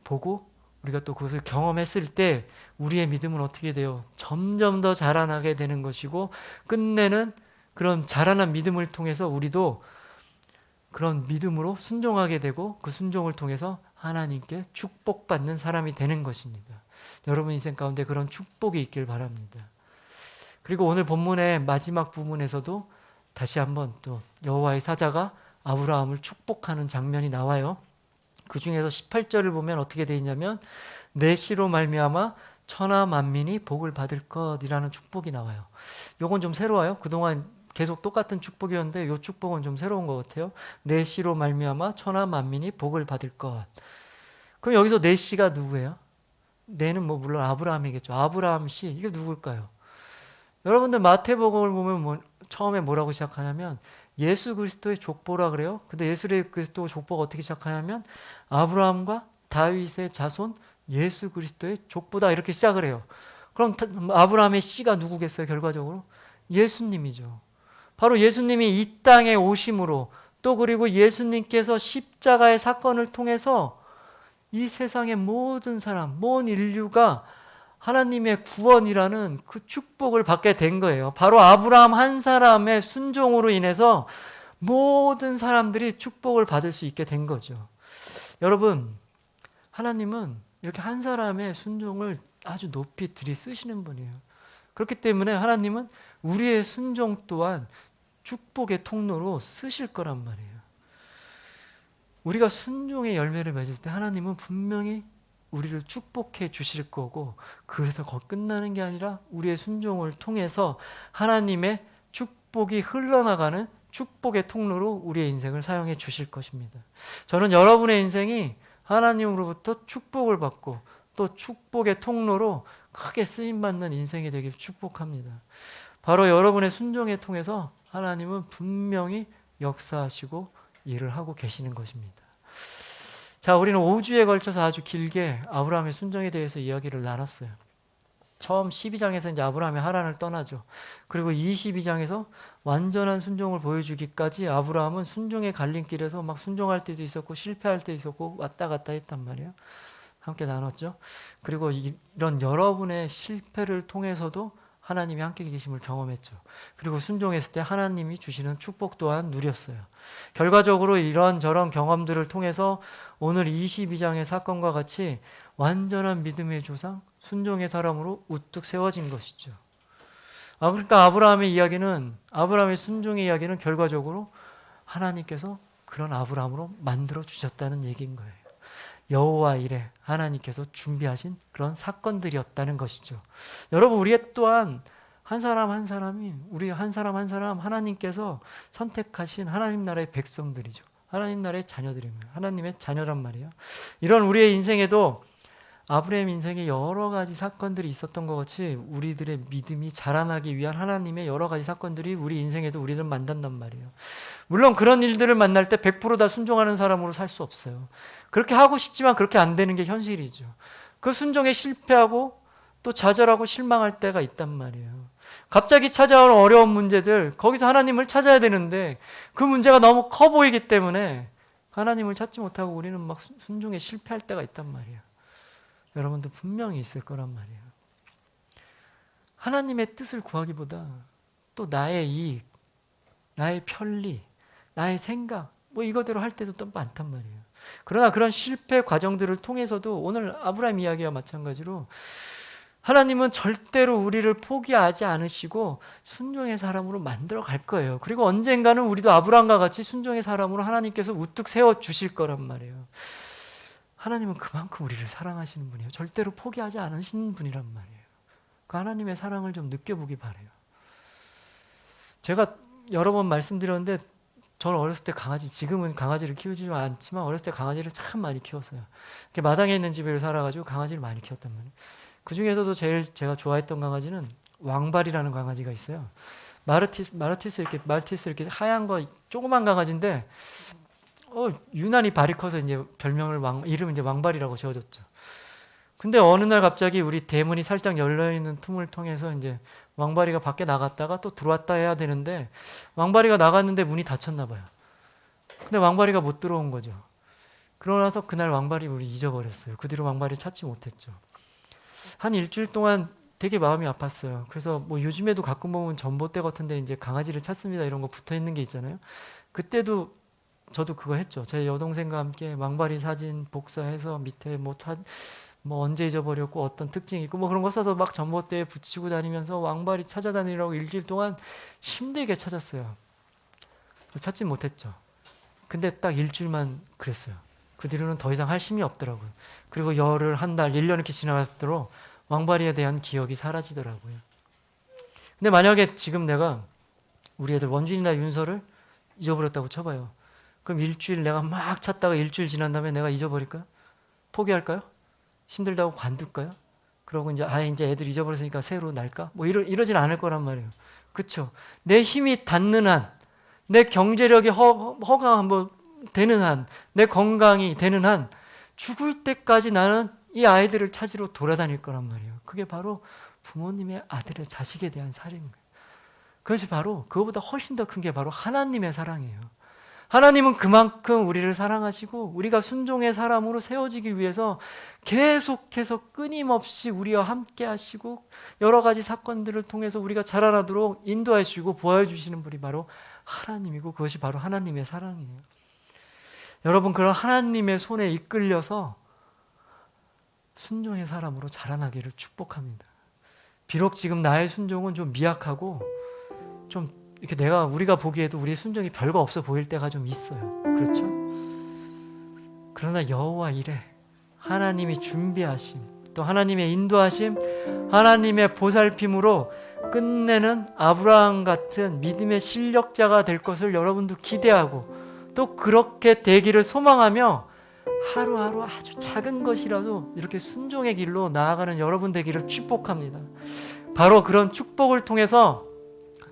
보고 우리가 또 그것을 경험했을 때 우리의 믿음은 어떻게 돼요? 점점 더 자라나게 되는 것이고 끝내는 그런 자라난 믿음을 통해서 우리도 그런 믿음으로 순종하게 되고 그 순종을 통해서 하나님께 축복받는 사람이 되는 것입니다. 여러분 인생 가운데 그런 축복이 있길 바랍니다. 그리고 오늘 본문의 마지막 부분에서도 다시 한번 또 여호와의 사자가 아브라함을 축복하는 장면이 나와요. 그 중에서 18절을 보면 어떻게 되어 있냐면 내 씨로 말미암아 천하 만민이 복을 받을 것이라는 축복이 나와요. 요건 좀 새로워요. 그동안 계속 똑같은 축복이었는데 이 축복은 좀 새로운 것 같아요. 내 씨로 말미암아 천하 만민이 복을 받을 것. 그럼 여기서 내 씨가 누구예요? 내는 뭐 물론 아브라함이겠죠. 아브라함 씨 이게 누굴까요? 여러분들 마태복음을 보면 처음에 뭐라고 시작하냐면 예수 그리스도의 족보라 그래요. 근데 예수 그리스도 족보가 어떻게 시작하냐면 아브라함과 다윗의 자손 예수 그리스도의 족보다 이렇게 시작을 해요. 그럼 아브라함의 씨가 누구겠어요? 결과적으로 예수님이죠. 바로 예수님이 이 땅에 오심으로 또 그리고 예수님께서 십자가의 사건을 통해서 이 세상의 모든 사람, 모든 인류가 하나님의 구원이라는 그 축복을 받게 된 거예요. 바로 아브라함 한 사람의 순종으로 인해서 모든 사람들이 축복을 받을 수 있게 된 거죠. 여러분, 하나님은 이렇게 한 사람의 순종을 아주 높이 들이쓰시는 분이에요. 그렇기 때문에 하나님은 우리의 순종 또한 축복의 통로로 쓰실 거란 말이에요. 우리가 순종의 열매를 맺을 때 하나님은 분명히 우리를 축복해 주실 거고, 그래서 거기 끝나는 게 아니라 우리의 순종을 통해서 하나님의 축복이 흘러나가는 축복의 통로로 우리의 인생을 사용해 주실 것입니다. 저는 여러분의 인생이 하나님으로부터 축복을 받고 또 축복의 통로로 크게 쓰임받는 인생이 되길 축복합니다. 바로 여러분의 순종에 통해서 하나님은 분명히 역사하시고 일을 하고 계시는 것입니다. 자, 우리는 5주에 걸쳐서 아주 길게 아브라함의 순종에 대해서 이야기를 나눴어요. 처음 12장에서 이제 아브라함이 하란을 떠나죠. 그리고 22장에서 완전한 순종을 보여주기까지 아브라함은 순종의 갈림길에서 막 순종할 때도 있었고 실패할 때도 있었고 왔다 갔다 했단 말이에요. 함께 나눴죠. 그리고 이런 여러분의 실패를 통해서도 하나님이 함께 계심을 경험했죠. 그리고 순종했을 때 하나님이 주시는 축복 또한 누렸어요. 결과적으로 이런저런 경험들을 통해서 오늘 22장의 사건과 같이 완전한 믿음의 조상, 순종의 사람으로 우뚝 세워진 것이죠. 그러니까 아브라함의 순종의 이야기는 결과적으로 하나님께서 그런 아브라함으로 만들어 주셨다는 얘기인 거예요. 여호와 이레, 하나님께서 준비하신 그런 사건들이었다는 것이죠. 여러분, 우리 또한 한 사람 한 사람이, 우리 한 사람 한 사람 하나님께서 선택하신 하나님 나라의 백성들이죠. 하나님 나라의 자녀들입니다. 하나님의 자녀란 말이에요. 이런 우리의 인생에도 아브라함 인생에 여러 가지 사건들이 있었던 것 같이 우리들의 믿음이 자라나기 위한 하나님의 여러 가지 사건들이 우리 인생에도 우리를 만난단 말이에요. 물론 그런 일들을 만날 때 100% 다 순종하는 사람으로 살 수 없어요. 그렇게 하고 싶지만 그렇게 안 되는 게 현실이죠. 그 순종에 실패하고 또 좌절하고 실망할 때가 있단 말이에요. 갑자기 찾아온 어려운 문제들, 거기서 하나님을 찾아야 되는데 그 문제가 너무 커 보이기 때문에 하나님을 찾지 못하고 우리는 막 순종에 실패할 때가 있단 말이에요. 여러분도 분명히 있을 거란 말이에요. 하나님의 뜻을 구하기보다 또 나의 이익, 나의 편리, 나의 생각, 이거대로 할 때도 또 많단 말이에요. 그러나 그런 실패 과정들을 통해서도 오늘 아브라함 이야기와 마찬가지로 하나님은 절대로 우리를 포기하지 않으시고 순종의 사람으로 만들어 갈 거예요. 그리고 언젠가는 우리도 아브라함과 같이 순종의 사람으로 하나님께서 우뚝 세워 주실 거란 말이에요. 하나님은 그만큼 우리를 사랑하시는 분이에요. 절대로 포기하지 않으시는 분이란 말이에요. 그 하나님의 사랑을 좀 느껴보기 바라요. 제가 여러 번 말씀드렸는데 저는 어렸을 때 지금은 강아지를 키우지 않지만 어렸을 때 강아지를 참 많이 키웠어요. 마당에 있는 집에 살아가지고 강아지를 많이 키웠단 말이에요. 그 중에서도 제일 제가 좋아했던 강아지는 왕발이라는 강아지가 있어요. 말티스 이렇게 하얀 거 조그만 강아지인데 유난히 발이 커서 이제 이름은 이제 왕발이라고 지어줬죠. 근데 어느 날 갑자기 우리 대문이 살짝 열려 있는 틈을 통해서 이제 왕발이가 밖에 나갔다가 또 들어왔다 해야 되는데 왕발이가 나갔는데 문이 닫혔나 봐요. 근데 왕발이가 못 들어온 거죠. 그러고 나서 그날 왕발이 우리 잊어버렸어요. 그 뒤로 왕발이 찾지 못했죠. 한 일주일 동안 되게 마음이 아팠어요. 그래서 요즘에도 가끔 보면 전봇대 같은데 이제 강아지를 찾습니다 이런 거 붙어 있는 게 있잖아요. 그때도 저도 그거 했죠. 제 여동생과 함께 왕발이 사진 복사해서 밑에 언제 잊어버렸고 어떤 특징이 있고 그런 거 써서 막 전봇대에 붙이고 다니면서 왕발이 찾아다니라고 일주일 동안 힘들게 찾았어요. 찾지 못했죠. 근데 딱 일주일만 그랬어요. 그 뒤로는 더 이상 할 힘이 없더라고요. 그리고 열흘, 한 달, 1년 이렇게 지나갔도록 왕발이에 대한 기억이 사라지더라고요. 근데 만약에 지금 내가 우리 애들 원준이나 윤서를 잊어버렸다고 쳐봐요. 그럼 일주일 내가 막 찾다가 일주일 지난 다음에 내가 잊어버릴까요? 포기할까요? 힘들다고 관둘까요? 그러고 이제 이제 애들 잊어버렸으니까 새로 날까? 이러진 않을 거란 말이에요. 그렇죠? 내 힘이 닿는 한, 내 경제력이 허가 되는 한, 내 건강이 되는 한 죽을 때까지 나는 이 아이들을 찾으러 돌아다닐 거란 말이에요. 그게 바로 부모님의 아들의 자식에 대한 사랑인 거예요. 그것이 바로 그거보다 훨씬 더 큰 게 바로 하나님의 사랑이에요. 하나님은 그만큼 우리를 사랑하시고 우리가 순종의 사람으로 세워지기 위해서 계속해서 끊임없이 우리와 함께 하시고 여러 가지 사건들을 통해서 우리가 자라나도록 인도하시고 보여주시는 분이 바로 하나님이고 그것이 바로 하나님의 사랑이에요. 여러분, 그런 하나님의 손에 이끌려서 순종의 사람으로 자라나기를 축복합니다. 비록 지금 나의 순종은 좀 미약하고 좀 이렇게 우리가 보기에도 우리의 순종이 별거 없어 보일 때가 좀 있어요. 그렇죠? 그러나 여호와 이레, 하나님이 준비하심, 또 하나님의 인도하심, 하나님의 보살핌으로 끝내는 아브라함 같은 믿음의 실력자가 될 것을 여러분도 기대하고 또 그렇게 되기를 소망하며 하루하루 아주 작은 것이라도 이렇게 순종의 길로 나아가는 여러분 되기를 축복합니다. 바로 그런 축복을 통해서,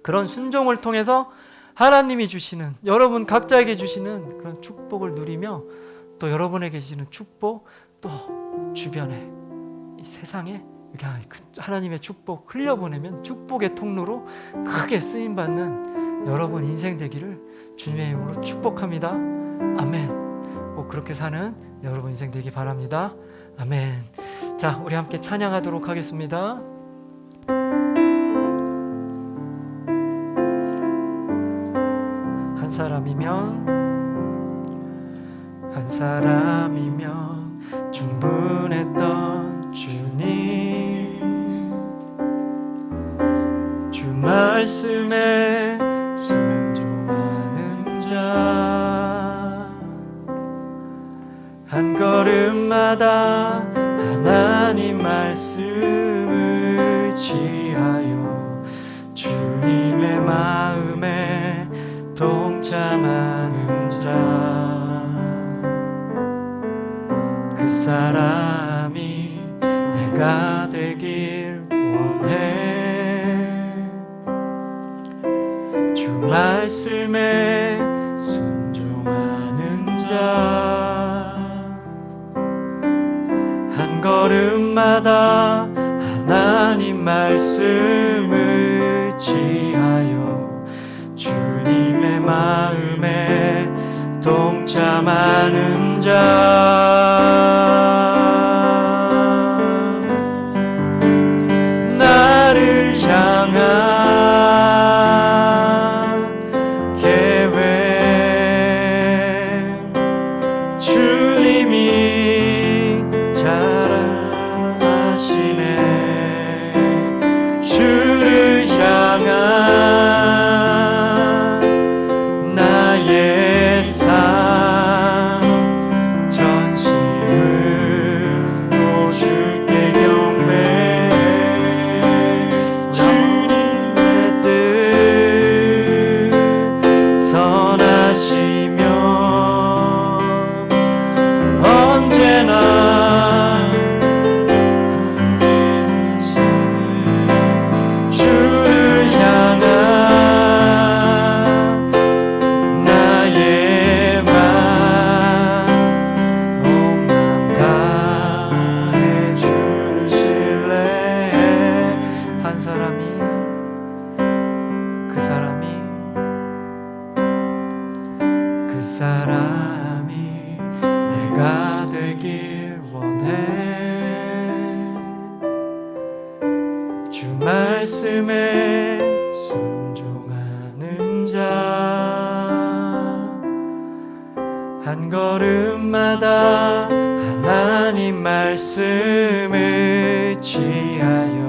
그런 순종을 통해서 하나님이 주시는, 여러분 각자에게 주시는 그런 축복을 누리며 또 여러분에게 주시는 축복, 또 주변에 이 세상에 하나님의 축복 흘려보내면 축복의 통로로 크게 쓰임받는 여러분 인생 되기를 주님의 이름으로 축복합니다. 아멘. 꼭 그렇게 사는 여러분 인생 되기 바랍니다. 아멘. 자, 우리 함께 찬양하도록 하겠습니다. 한 사람이면 충분했던 주님, 주 말씀에 순종하는 자, 한 걸음마다 하나님 말씀을 지하여 주님의 마음에 동참하는 자, 그 사람이 내가 되길 원해. 주 말씀에 순종하는 자, 한 걸음마다 하나님 말씀을 지하여 주님의 마음에 동참하는 자, 나를 향한 계획 주님이 잘 아시네. 주를 향한 나의 삶 전심으로 주께 경배. 주님의 뜻 선하시며 언제나 주를 향한 나의 맘 온 맘 다해 주를 신뢰해. 한 사람이 내가 되길 원해. 주 말씀에 순종하는 자, 한 걸음마다 하나님 말씀을 지하여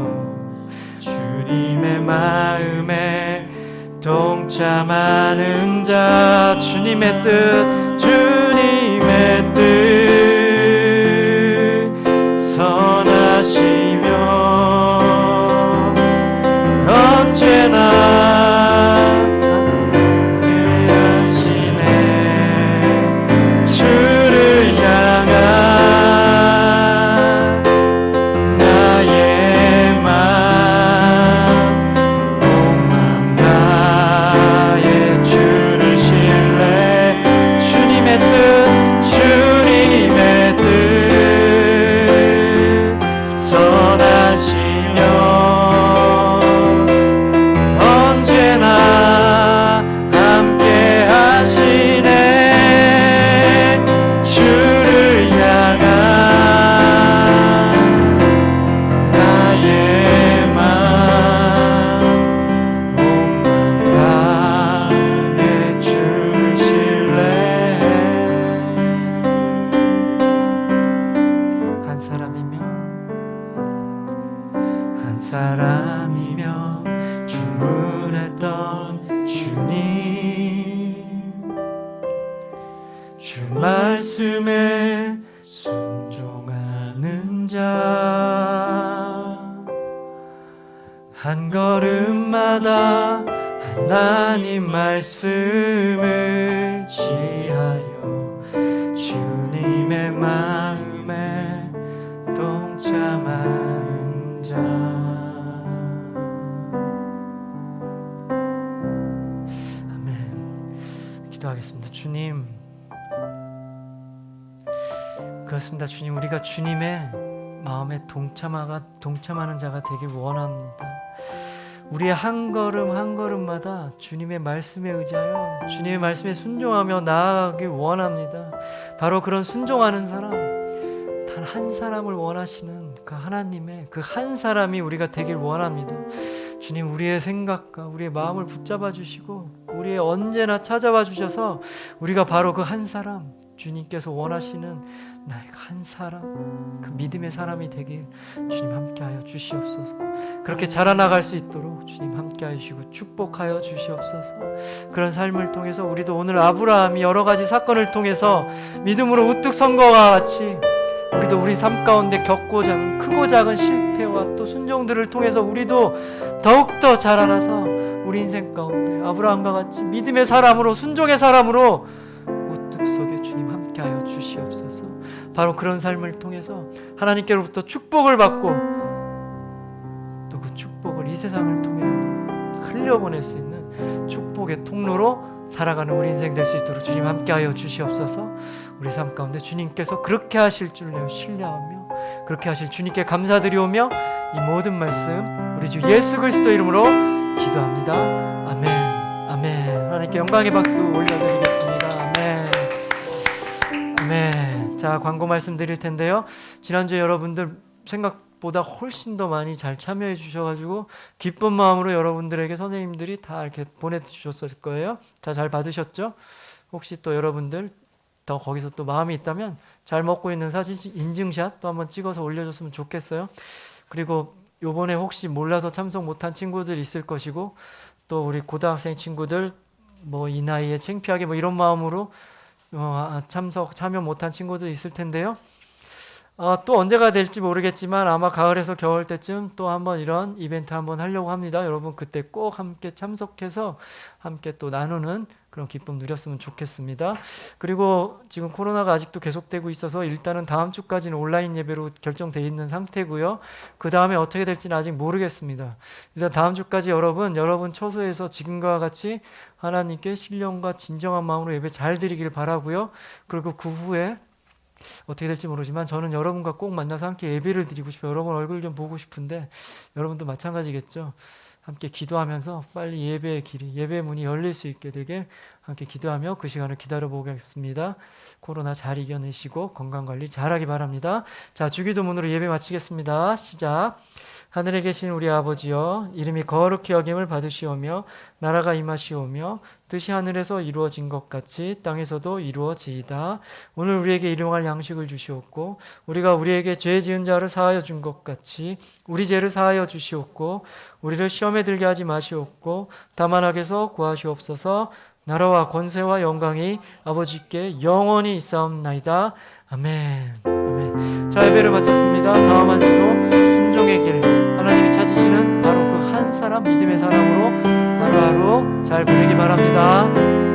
주님의 마음에 동참하는 자, 주님의 뜻 선하시며 언제나 함께하시네. 주를 향한 나의 맘 온 맘 다해 주를 신뢰. 주님의 뜻 선하시며 언제나 함께 하시네. 주를 향한 나의 맘 온 맘 다해 주를 신뢰해. 한 사람이면 충분했던 주님, 주 말씀에 순종하 자 한 걸음마다 하나님 말씀을 취하여 주님의 마음에 동참하는 자. 아멘. 기도하겠습니다. 주님, 그렇습니다. 주님, 우리가 주님의 마음에 동참하는 자가 되길 원합니다. 우리의 한 걸음 한 걸음마다 주님의 말씀에 의지하여 주님의 말씀에 순종하며 나아가길 원합니다. 바로 그런 순종하는 사람, 단 한 사람을 원하시는 그 하나님의 그 한 사람이 우리가 되길 원합니다. 주님, 우리의 생각과 우리의 마음을 붙잡아 주시고 우리의 언제나 찾아와 주셔서 우리가 바로 그 한 사람, 주님께서 원하시는 나의 한 사람, 그 믿음의 사람이 되길 주님 함께하여 주시옵소서. 그렇게 자라나갈 수 있도록 주님 함께하여 주시고 축복하여 주시옵소서. 그런 삶을 통해서 우리도 오늘 아브라함이 여러 가지 사건을 통해서 믿음으로 우뚝 선 것과 같이 우리도 우리 삶 가운데 겪고자 하는 크고 작은 실패와 또 순종들을 통해서 우리도 더욱더 자라나서 우리 인생 가운데 아브라함과 같이 믿음의 사람으로, 순종의 사람으로 우뚝 서게 주님 함께하여 주시옵소서. 바로 그런 삶을 통해서 하나님께로부터 축복을 받고 또 그 축복을 이 세상을 통해 흘려보낼 수 있는 축복의 통로로 살아가는 우리 인생 될 수 있도록 주님 함께하여 주시옵소서. 우리 삶 가운데 주님께서 그렇게 하실 줄 내가 신뢰하며 그렇게 하실 주님께 감사드리오며 이 모든 말씀 우리 주 예수 그리스도 이름으로 기도합니다. 아멘. 아멘. 하나님께 영광의 박수 올려드리겠습니다. 아멘. 아멘. 자, 광고 말씀드릴 텐데요. 지난주에 여러분들 생각보다 훨씬 더 많이 잘 참여해 주셔가지고 기쁜 마음으로 여러분들에게 선생님들이 다 이렇게 보내주셨을 거예요. 자, 잘 받으셨죠? 혹시 또 여러분들 더 거기서 또 마음이 있다면 잘 먹고 있는 사진 인증샷 또 한번 찍어서 올려줬으면 좋겠어요. 그리고 요번에 혹시 몰라서 참석 못한 친구들 있을 것이고 또 우리 고등학생 친구들 뭐 이 나이에 창피하게 뭐 이런 마음으로 참여 못한 친구들 있을 텐데요. 또 언제가 될지 모르겠지만 아마 가을에서 겨울 때쯤 또 한번 이런 이벤트 한번 하려고 합니다. 여러분 그때 꼭 함께 참석해서 함께 또 나누는 그런 기쁨 누렸으면 좋겠습니다. 그리고 지금 코로나가 아직도 계속되고 있어서 일단은 다음 주까지는 온라인 예배로 결정되어 있는 상태고요. 그 다음에 어떻게 될지는 아직 모르겠습니다. 일단 다음 주까지 여러분 처소에서 지금과 같이 하나님께 신령과 진정한 마음으로 예배 잘 드리길 바라고요. 그리고 그 후에 어떻게 될지 모르지만 저는 여러분과 꼭 만나서 함께 예배를 드리고 싶어요. 여러분 얼굴 좀 보고 싶은데 여러분도 마찬가지겠죠. 함께 기도하면서 빨리 예배의 길이, 예배의 문이 열릴 수 있게 되게 함께 기도하며 그 시간을 기다려보겠습니다. 코로나 잘 이겨내시고 건강관리 잘하기 바랍니다. 자, 주기도문으로 예배 마치겠습니다. 시작. 하늘에 계신 우리 아버지여, 이름이 거룩히 여김을 받으시오며 나라가 임하시오며 뜻이 하늘에서 이루어진 것 같이 땅에서도 이루어지이다. 오늘 우리에게 일용할 양식을 주시옵고 우리가 우리에게 죄 지은 자를 사하여 준 것 같이 우리 죄를 사하여 주시옵고 우리를 시험에 들게 하지 마시옵고 다만 악에서 구하시옵소서. 나라와 권세와 영광이 아버지께 영원히 있사옵나이다. 아멘. 아멘. 자, 예배를 마쳤습니다. 다음 한 주도 순종의 길, 하나님이 찾으시는 바로 그 한 사람, 믿음의 사람으로 하루하루 잘 보내기 바랍니다.